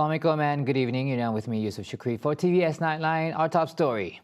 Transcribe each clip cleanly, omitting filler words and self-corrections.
Assalamualaikum and good evening. You're now with me, Yusuf Shukri, for TVS Nightline. Our top story.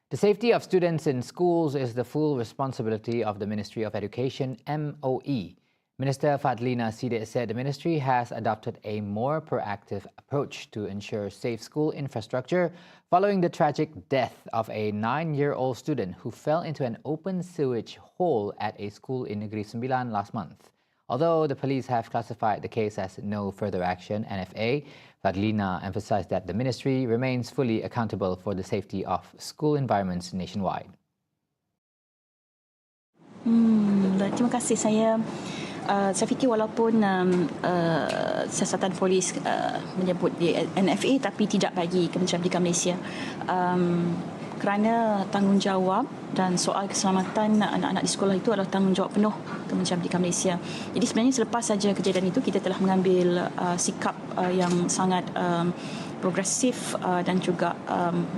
The safety of students in schools is the full responsibility of the Ministry of Education, MOE. Minister Fadlina Siddiq said the ministry has adopted a more proactive approach to ensure safe school infrastructure following the tragic death of a 9-year-old student who fell into an open sewage hole at a school in Negeri Sembilan last month. Although the police have classified the case as no further action, NFA, Fadlina emphasized that the ministry remains fully accountable for the safety of school environments nationwide. Terima kasih. Saya fikir walaupun siasatan polis menyebut di NFA tapi tidak bagi Kementerian Pendidikan Malaysia. Kerana tanggungjawab dan soal keselamatan anak-anak di sekolah itu adalah tanggungjawab penuh Kementerian Pendidikan Malaysia. Jadi sebenarnya selepas saja kejadian itu kita telah mengambil sikap yang sangat progresif dan juga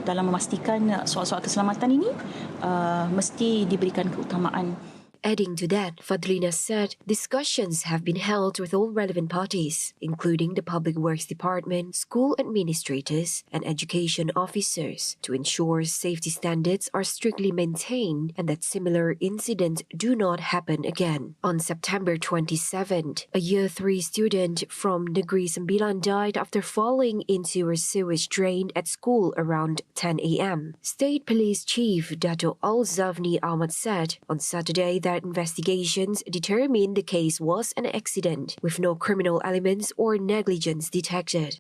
dalam memastikan soal-soal keselamatan ini mesti diberikan keutamaan. Adding to that, Fadlina said discussions have been held with all relevant parties, including the Public Works Department, school administrators, and education officers, to ensure safety standards are strictly maintained and that similar incidents do not happen again. On September 27th, a Year 3 student from Negeri Sembilan died after falling into a sewage drain at school around 10 a.m. State Police Chief Dato' Al-Zafni Ahmad said on Saturday that investigations determined the case was an accident with no criminal elements or negligence detected.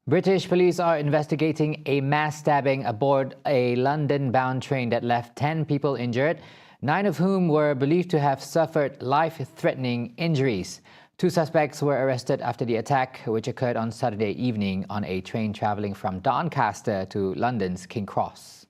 British police are investigating a mass stabbing aboard a London-bound train that left 10 people injured, 9 of whom were believed to have suffered life-threatening injuries. 2 suspects were arrested after the attack, which occurred on Saturday evening on a train travelling from Doncaster to London's King Cross.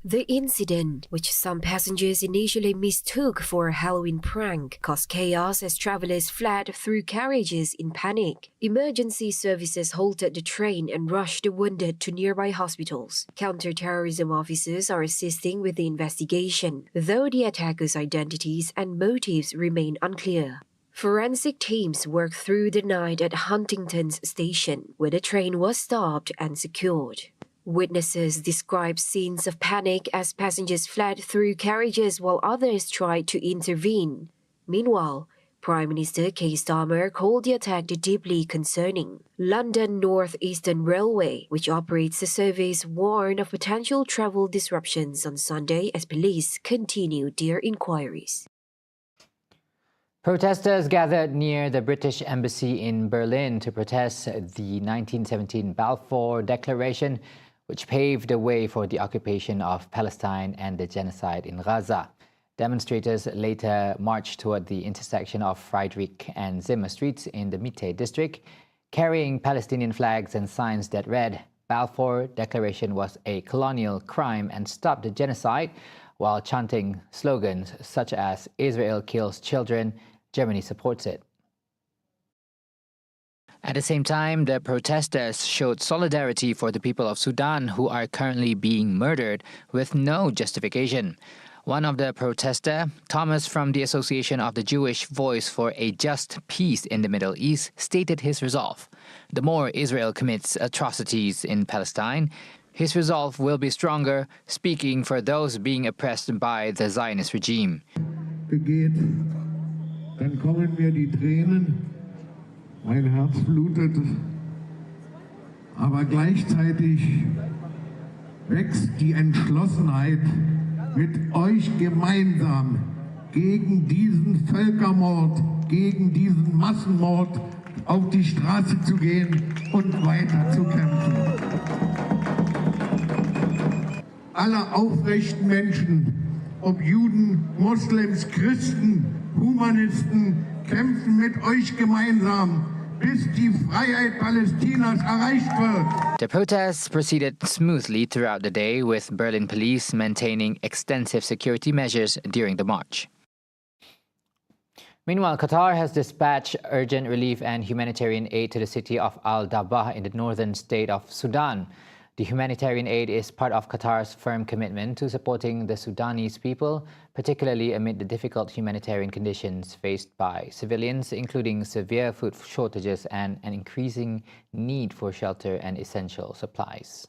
The incident, which some passengers initially mistook for a Halloween prank, caused chaos as travellers fled through carriages in panic. Emergency services halted the train and rushed the wounded to nearby hospitals. Counter-terrorism officers are assisting with the investigation, though the attackers' identities and motives remain unclear. Forensic teams worked through the night at Huntington's station, where the train was stopped and secured. Witnesses described scenes of panic as passengers fled through carriages while others tried to intervene. Meanwhile, Prime Minister Keir Starmer called the attack deeply concerning. London North Eastern Railway, which operates the service, warned of potential travel disruptions on Sunday as police continued their inquiries. Protesters gathered near the British Embassy in Berlin to protest the 1917 Balfour Declaration, which paved the way for the occupation of Palestine and the genocide in Gaza. Demonstrators later marched toward the intersection of Friedrich and Zimmer Streets in the Mitte district, carrying Palestinian flags and signs that read, "Balfour Declaration was a colonial crime and stopped the genocide," while chanting slogans such as "Israel kills children, Germany supports it." At the same time, the protesters showed solidarity for the people of Sudan who are currently being murdered with no justification. One of the protesters, Thomas from the Association of the Jewish Voice for a Just Peace in the Middle East, stated his resolve. The more Israel commits atrocities in Palestine, his resolve will be stronger, speaking for those being oppressed by the Zionist regime. Dann kommen mir die Tränen, mein Herz blutet, aber gleichzeitig wächst die Entschlossenheit, mit euch gemeinsam gegen diesen Völkermord, gegen diesen Massenmord auf die Straße zu gehen und weiter zu kämpfen. Alle aufrechten Menschen ob Juden, Moslems, Christen, Humanisten, kämpfen mit euch gemeinsam, bis die Freiheit Palästinas erreicht wird. The protests proceeded smoothly throughout the day, with Berlin police maintaining extensive security measures during the march. Meanwhile, Qatar has dispatched urgent relief and humanitarian aid to the city of Al-Dabah in the northern state of Sudan. The humanitarian aid is part of Qatar's firm commitment to supporting the Sudanese people, particularly amid the difficult humanitarian conditions faced by civilians, including severe food shortages and an increasing need for shelter and essential supplies.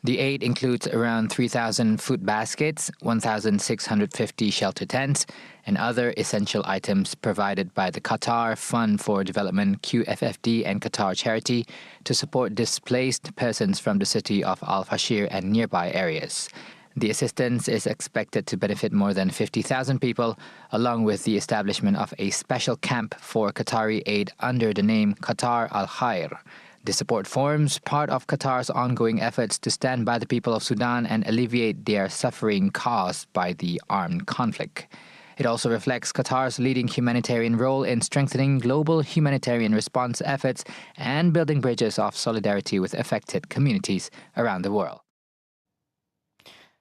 The aid includes around 3,000 food baskets, 1,650 shelter tents, and other essential items provided by the Qatar Fund for Development QFFD and Qatar Charity to support displaced persons from the city of Al-Fashir and nearby areas. The assistance is expected to benefit more than 50,000 people, along with the establishment of a special camp for Qatari aid under the name Qatar Al-Khair. The support forms part of Qatar's ongoing efforts to stand by the people of Sudan and alleviate their suffering caused by the armed conflict. It also reflects Qatar's leading humanitarian role in strengthening global humanitarian response efforts and building bridges of solidarity with affected communities around the world.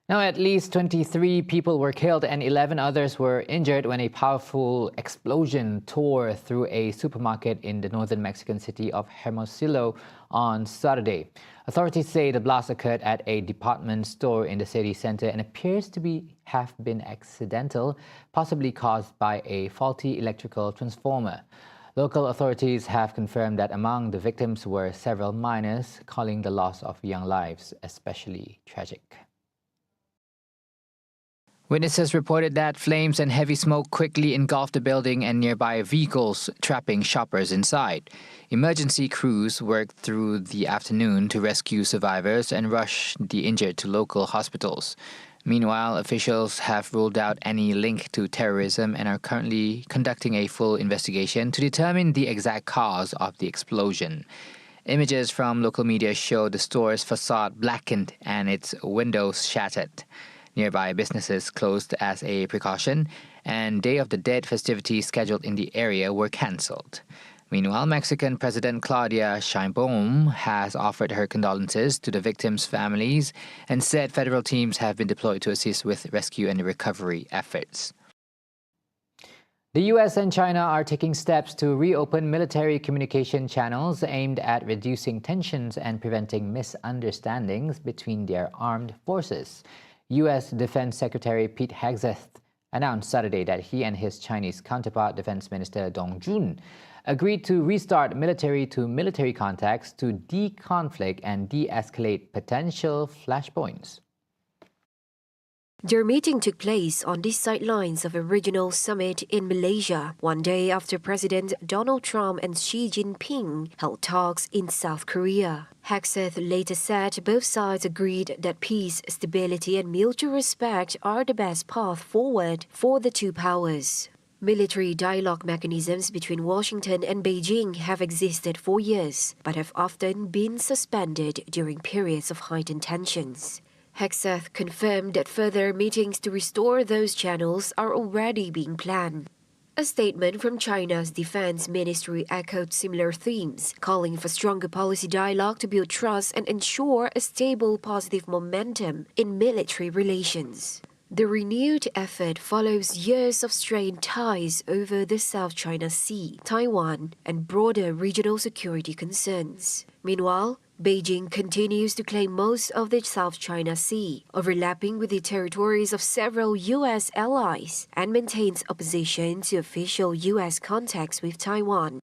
Now, at least 23 people were killed and 11 others were injured when a powerful explosion tore through a supermarket in the northern Mexican city of Hermosillo on Saturday. Authorities say the blast occurred at a department store in the city center and appears to have been accidental, possibly caused by a faulty electrical transformer. Local authorities have confirmed that among the victims were several minors, calling the loss of young lives especially tragic. Witnesses reported that flames and heavy smoke quickly engulfed the building and nearby vehicles, trapping shoppers inside. Emergency crews worked through the afternoon to rescue survivors and rush the injured to local hospitals. Meanwhile, officials have ruled out any link to terrorism and are currently conducting a full investigation to determine the exact cause of the explosion. Images from local media show the store's facade blackened and its windows shattered. Nearby businesses closed as a precaution, and Day of the Dead festivities scheduled in the area were cancelled. Meanwhile, Mexican President Claudia Sheinbaum has offered her condolences to the victims' families and said federal teams have been deployed to assist with rescue and recovery efforts. The U.S. and China are taking steps to reopen military communication channels aimed at reducing tensions and preventing misunderstandings between their armed forces. U.S. Defense Secretary Pete Hegseth announced Saturday that he and his Chinese counterpart, Defense Minister Dong Jun, agreed to restart military-to-military contacts to de-conflict and de-escalate potential flashpoints. Their meeting took place on the sidelines of a regional summit in Malaysia, one day after President Donald Trump and Xi Jinping held talks in South Korea. Hegseth later said both sides agreed that peace, stability and mutual respect are the best path forward for the two powers. Military dialogue mechanisms between Washington and Beijing have existed for years, but have often been suspended during periods of heightened tensions. Hegseth confirmed that further meetings to restore those channels are already being planned. A statement from China's defense ministry echoed similar themes, calling for stronger policy dialogue to build trust and ensure a stable, positive momentum in military relations. The renewed effort follows years of strained ties over the South China Sea, Taiwan, and broader regional security concerns. Meanwhile, Beijing continues to claim most of the South China Sea, overlapping with the territories of several U.S. allies, and maintains opposition to official U.S. contacts with Taiwan.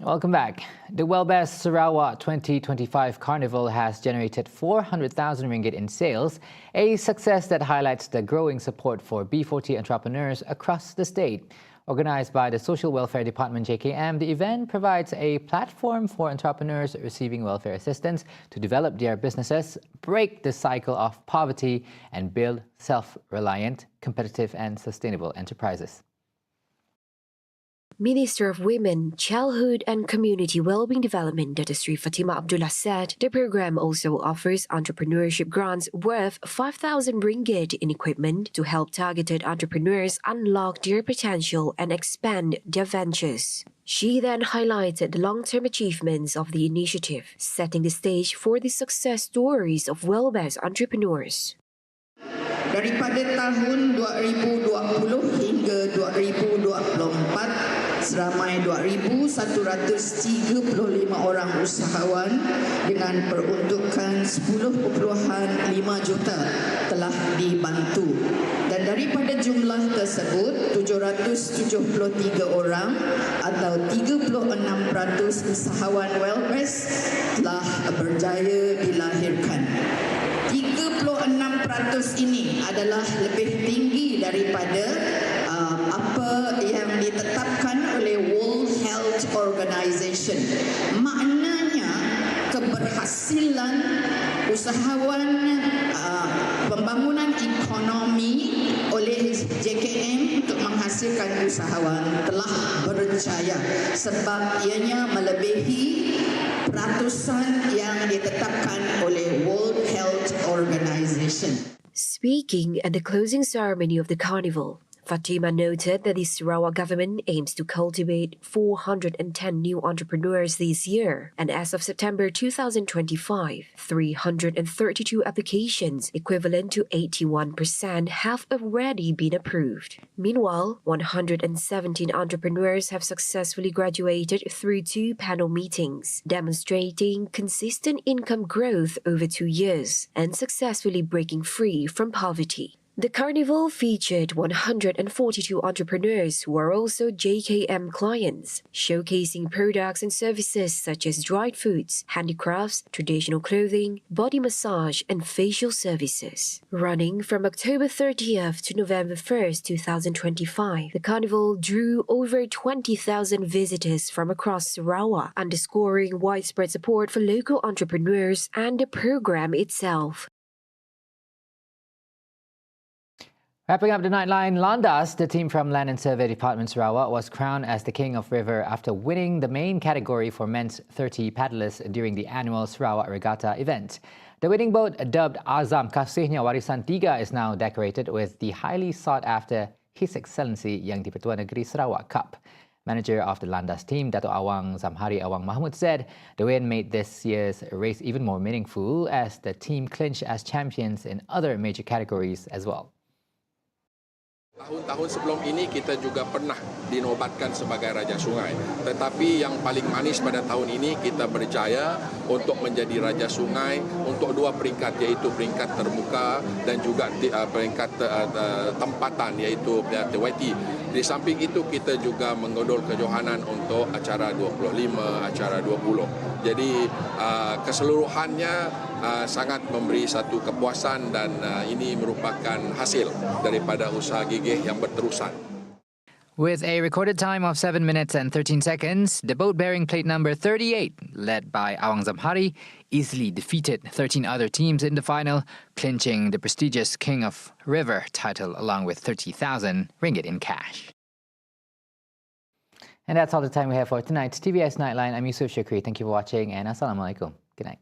Welcome back. The Well-Best Sarawak 2025 Carnival has generated 400,000 ringgit in sales, a success that highlights the growing support for B40 entrepreneurs across the state. Organised by the Social Welfare Department JKM, the event provides a platform for entrepreneurs receiving welfare assistance to develop their businesses, break the cycle of poverty, and build self-reliant, competitive and sustainable enterprises. Minister of Women, Childhood and Community Wellbeing Development, Dr. Sri Fatimah Abdullah said the program also offers entrepreneurship grants worth 5,000 ringgit in equipment to help targeted entrepreneurs unlock their potential and expand their ventures. She then highlighted the long-term achievements of the initiative, setting the stage for the success stories of well-best entrepreneurs. Daripada tahun 2020 hingga 2024, seramai 2,135 orang usahawan dengan peruntukan 10.5 juta telah dibantu. Dan daripada jumlah tersebut, 773 orang atau 36% usahawan well-best telah berjaya dilahirkan. 36% ini adalah lebih tinggi daripada apa yang ditetapkan oleh World Health Organization. Maknanya keberhasilan usahawan pembangunan ekonomi oleh JKM untuk menghasilkan usahawan telah berjaya sebab ianya melebihi peratusan yang ditetapkan oleh World Health Organization. Speaking at the closing ceremony of the carnival, Fatimah noted that the Sarawak government aims to cultivate 410 new entrepreneurs this year, and as of September 2025, 332 applications equivalent to 81% have already been approved. Meanwhile, 117 entrepreneurs have successfully graduated through 2 panel meetings, demonstrating consistent income growth over 2 years and successfully breaking free from poverty. The carnival featured 142 entrepreneurs who are also JKM clients, showcasing products and services such as dried foods, handicrafts, traditional clothing, body massage, and facial services. Running from October 30th to November 1st, 2025, the carnival drew over 20,000 visitors from across Sarawak, underscoring widespread support for local entrepreneurs and the program itself. Wrapping up the Nightline, Landas, the team from Land and Survey Department Sarawak, was crowned as the King of River after winning the main category for men's 30 paddlers during the annual Sarawak Regatta event. The winning boat, dubbed Azam Kasihnya Warisan 3, is now decorated with the highly sought-after His Excellency Yang di-Pertua Negeri Sarawak Cup. Manager of the Landas team, Dato' Awang Zamhari Awang Mahmud, said the win made this year's race even more meaningful as the team clinched as champions in other major categories as well. Tahun-tahun sebelum ini kita juga pernah dinobatkan sebagai Raja Sungai. Tetapi yang paling manis pada tahun ini kita berjaya untuk menjadi Raja Sungai untuk 2 peringkat, iaitu peringkat terbuka dan juga peringkat tempatan, iaitu TYT. Di samping itu kita juga menggodol kejohanan untuk acara 25, acara 20. Jadi keseluruhannya sangat memberi satu kepuasan dan ini merupakan hasil daripada usaha gigih yang berterusan. With a recorded time of 7 minutes and 13 seconds, the boat bearing plate number 38, led by Awang Zamhari, easily defeated 13 other teams in the final, clinching the prestigious King of River title along with 30,000 ringgit in cash. And that's all the time we have for tonight's TVS Nightline. I'm Yusuf Shukri. Thank you for watching and Assalamualaikum. Good night.